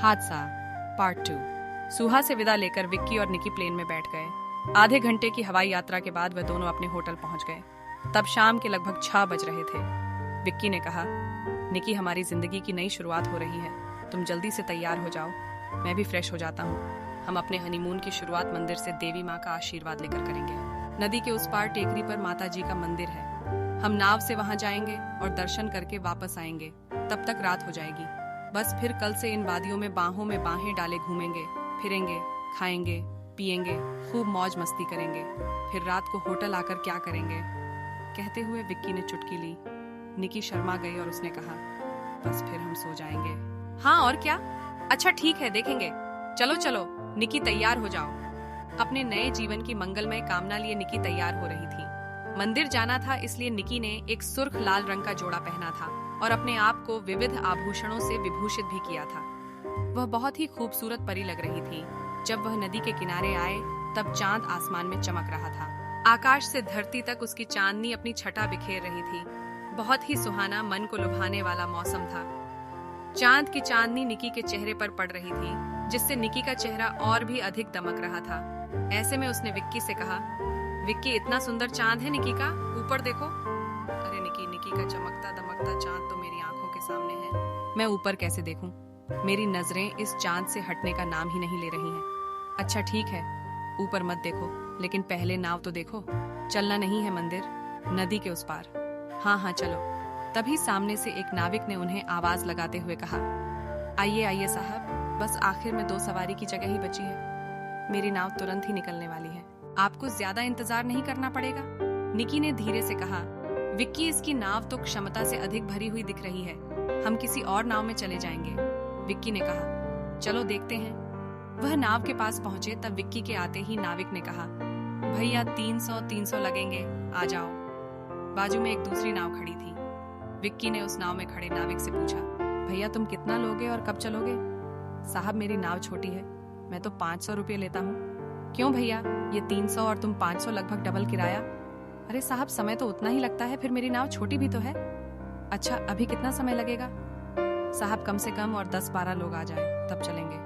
हादसा पार्ट 2। सुहा से विदा लेकर विक्की और निकी प्लेन में बैठ गए। आधे घंटे की हवाई यात्रा के बाद वह दोनों अपने होटल पहुंच गए। तब शाम के लगभग 6 बज रहे थे। विक्की ने कहा, निकी, हमारी जिंदगी की नई शुरुआत हो रही है, तुम जल्दी से तैयार हो जाओ, मैं भी फ्रेश हो जाता हूँ। हम अपने हनीमून की शुरुआत मंदिर से देवी माँ का आशीर्वाद लेकर करेंगे। नदी के उस पार टेकरी पर माता जी का मंदिर है। हम नाव से वहां जाएंगे और दर्शन करके वापस आएंगे। तब तक रात हो जाएगी। बस फिर कल से इन वादियों में बाहों में बाहें डाले घूमेंगे, फिरेंगे, खाएंगे, पिएंगे, खूब मौज मस्ती करेंगे। फिर रात को होटल आकर क्या करेंगे। कहते हुए विक्की ने चुटकी ली। निकी शर्मा गई और उसने कहा, बस फिर हम सो जाएंगे। हाँ और क्या, अच्छा ठीक है, देखेंगे। चलो चलो निकी, तैयार हो जाओ। अपने नए जीवन की मंगलमय कामना लिए निकी तैयार हो रही थी। मंदिर जाना था, इसलिए निकी ने एक सुर्ख लाल रंग का जोड़ा पहना था और अपने आप को विविध आभूषणों से विभूषित भी किया था। वह बहुत ही खूबसूरत परी लग रही थी। जब वह नदी के किनारे आए तब चांद आसमान में चमक रहा था। आकाश से धरती तक उसकी चांदनी अपनी छटा बिखेर रही थी। बहुत ही सुहाना, मन को लुभाने वाला मौसम था। चांद की चांदनी निकी के चेहरे पर पड़ रही थी, जिससे निकी का चेहरा और भी अधिक दमक रहा था। ऐसे में उसने विक्की से कहा, विक्की, इतना सुंदर चांद है निकी का, ऊपर देखो। अरे निकी, निकी का चमकता दमकता चांद तो मेरी आंखों के सामने है, मैं ऊपर कैसे देखूं? मेरी नजरें इस चांद से हटने का नाम ही नहीं ले रही हैं। अच्छा ठीक है, ऊपर मत देखो, लेकिन पहले नाव तो देखो। चलना नहीं है मंदिर, नदी के उस पार। हाँ हाँ चलो। तभी सामने से एक नाविक ने उन्हें आवाज लगाते हुए कहा, आइए आइए साहब, बस आखिर में 2 सवारी की जगह ही बची है। मेरी नाव तुरंत ही निकलने वाली है, आपको ज्यादा इंतजार नहीं करना पड़ेगा। निकी ने धीरे से कहा, विक्की, इसकी नाव तो क्षमता से अधिक भरी हुई दिख रही है, हम किसी और नाव में चले जाएंगे। विक्की ने कहा, चलो देखते हैं। वह नाव के पास पहुंचे तब विक्की के आते ही नाविक ने कहा, भैया 300 लगेंगे, आ जाओ। बाजू में एक दूसरी नाव खड़ी थी। विक्की ने उस नाव में खड़े नाविक से पूछा, भैया तुम कितना लोगे और कब चलोगे? साहब, मेरी नाव छोटी है, मैं तो 500 रुपये लेता हूँ। क्यों भैया, ये 300 और तुम 500, लगभग डबल किराया। अरे साहब, समय तो उतना ही लगता है, फिर मेरी नाव छोटी भी तो है। अच्छा, अभी कितना समय लगेगा? साहब, कम से कम और 10-12 लोग आ जाए तब चलेंगे।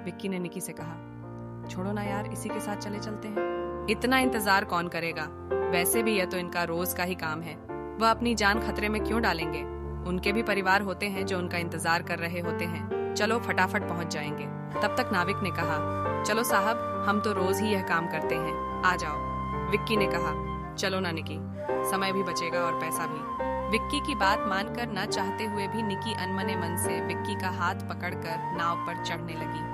विक्की ने निकी से कहा, छोड़ो ना यार, इसी के साथ चले चलते हैं। इतना इंतजार कौन करेगा? वैसे भी यह तो इनका रोज का ही काम है, वह अपनी जान खतरे में क्यों डालेंगे? उनके भी परिवार होते हैं जो उनका इंतजार कर रहे होते हैं। चलो फटाफट पहुंच जाएंगे। तब तक नाविक ने कहा, चलो साहब, हम तो रोज ही यह काम करते हैं, आ जाओ। विक्की ने कहा, चलो ना निकी, समय भी बचेगा और पैसा भी। विक्की की बात मानकर न चाहते हुए भी निकी अनमने मन से विक्की का हाथ पकड़कर नाव पर चढ़ने लगी।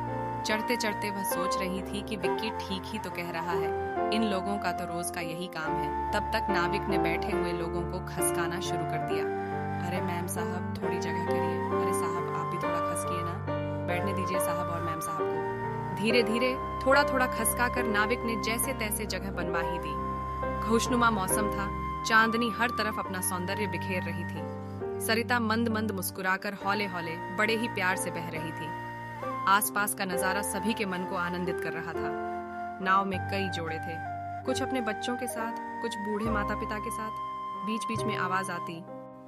चढ़ते चढ़ते वह सोच रही थी कि विक्की ठीक ही तो कह रहा है, इन लोगों का तो रोज का यही काम है। तब तक नाविक ने बैठे हुए लोगों को खसकाना शुरू कर दिया। अरे मैम साहब, थोड़ी जगह करिए। अरे साहब, आप भी थोड़ा खसकिए ना, बैठने दीजिए साहब और मैम साहब को। धीरे धीरे थोड़ा थोड़ा खसका कर नाविक ने जैसे तैसे जगह बनवा ही दी। खुशनुमा मौसम था, चांदनी हर तरफ अपना सौंदर्य बिखेर रही थी। सरिता मंद मंद मुस्कुराकर हौले हौले बड़े ही प्यार से बह रही थी। आसपास का नजारा सभी के मन को आनंदित कर रहा था। नाव में कई जोड़े थे, कुछ अपने बच्चों के साथ, कुछ बूढ़े माता पिता के साथ। बीच बीच में आवाज आती,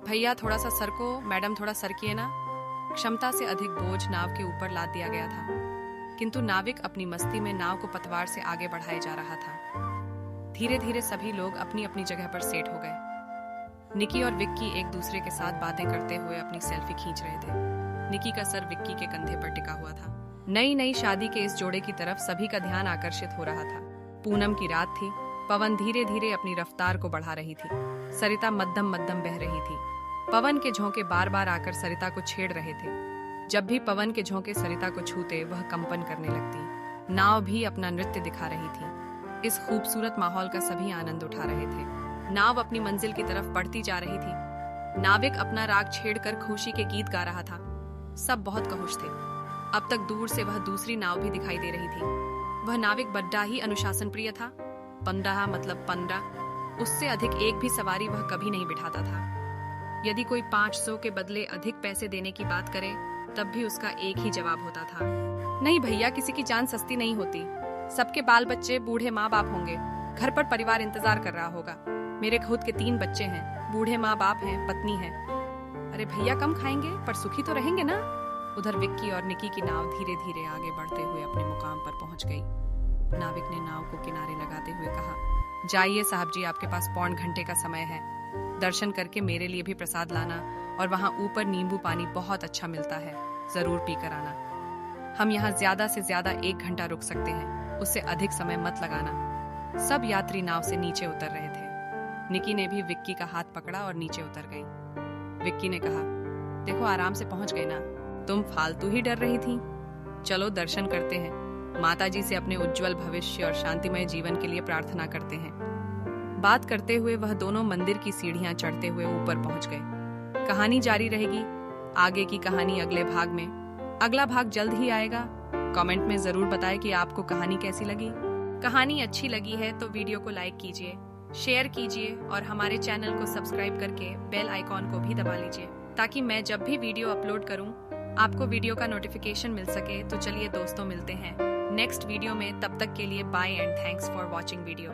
भैया थोड़ा सा सरको, मैडम थोड़ा सरकिए ना। क्षमता से अधिक बोझ नाव के ऊपर लाद दिया गया था, किंतु नाविक अपनी मस्ती में नाव को पतवार से आगे बढ़ाए जा रहा था। धीरे धीरे सभी लोग अपनी अपनी जगह पर सेट हो गए। निकी और विक्की एक दूसरे के साथ बातें करते हुए अपनी सेल्फी खींच रहे थे। निकी का सर विक्की के कंधे पर टिका हुआ था। नई नई शादी के इस जोड़े की तरफ सभी का ध्यान आकर्षित हो रहा था। पूनम की रात थी। पवन धीरे धीरे अपनी रफ्तार को बढ़ा रही थी। सरिता मध्यम मध्यम बह रही थी। पवन के झोंके बार बार आकर सरिता को छेड़ रहे थे। जब भी पवन के झोंके सरिता को छूते वह कंपन करने लगती। नाव भी अपना नृत्य दिखा रही थी। इस खूबसूरत माहौल का सभी आनंद उठा रहे थे। नाव अपनी मंजिल की तरफ बढ़ती जा रही थी। नाविक अपना राग छेड़कर खुशी के गीत गा रहा था। सब बहुत खुश थे। अब तक दूर से वह दूसरी नाव भी दिखाई दे रही थी। वह नाविक बड्डा ही अनुशासन प्रिय था। 15 मतलब 15, उससे अधिक एक भी सवारी वह कभी नहीं बिठाता था। यदि कोई 500 के बदले अधिक पैसे देने की बात करे तब भी उसका एक ही जवाब होता था, नहीं भैया, किसी की जान सस्ती नहीं होती। सबके बाल बच्चे, बूढ़े माँ बाप होंगे, घर पर परिवार इंतजार कर रहा होगा। मेरे खुद के 3 बच्चे हैं, बूढ़े माँ बाप हैं, पत्नी है। अरे भैया, कम खाएंगे पर सुखी तो रहेंगे ना। उधर विक्की और निकी की नाव धीरे धीरे आगे बढ़ते हुए अपने मुकाम पर पहुंच गई। नाविक ने नाव को किनारे लगाते हुए कहा, जाइए साहब जी, आपके पास 1.25 घंटे का समय है। दर्शन करके मेरे लिए भी प्रसाद लाना और वहां ऊपर नींबू पानी बहुत अच्छा मिलता है, जरूर पी कर आना। हम यहाँ ज्यादा से ज्यादा 1 घंटा रुक सकते हैं, उससे अधिक समय मत लगाना। सब यात्री नाव से नीचे उतर रहे थे। निकी ने भी विक्की का हाथ पकड़ा और नीचे उतर गई। विक्की ने कहा, देखो आराम से पहुंच गए ना, तुम फालतू ही डर रही थी। चलो दर्शन करते हैं, माता जी से अपने उज्जवल भविष्य और शांतिमय जीवन के लिए प्रार्थना करते हैं। बात करते हुए वह दोनों मंदिर की सीढ़ियां चढ़ते हुए ऊपर पहुंच गए। कहानी जारी रहेगी, आगे की कहानी अगले भाग में। अगला भाग जल्द ही आएगा। कमेंट में जरूर बताएं कि आपको कहानी कैसी लगी। कहानी अच्छी लगी है तो वीडियो को लाइक कीजिए, शेयर कीजिए और हमारे चैनल को सब्सक्राइब करके बेल आइकॉन को भी दबा लीजिए, ताकि मैं जब भी वीडियो अपलोड करूं आपको वीडियो का नोटिफिकेशन मिल सके। तो चलिए दोस्तों, मिलते हैं नेक्स्ट वीडियो में। तब तक के लिए bye and thanks for watching video.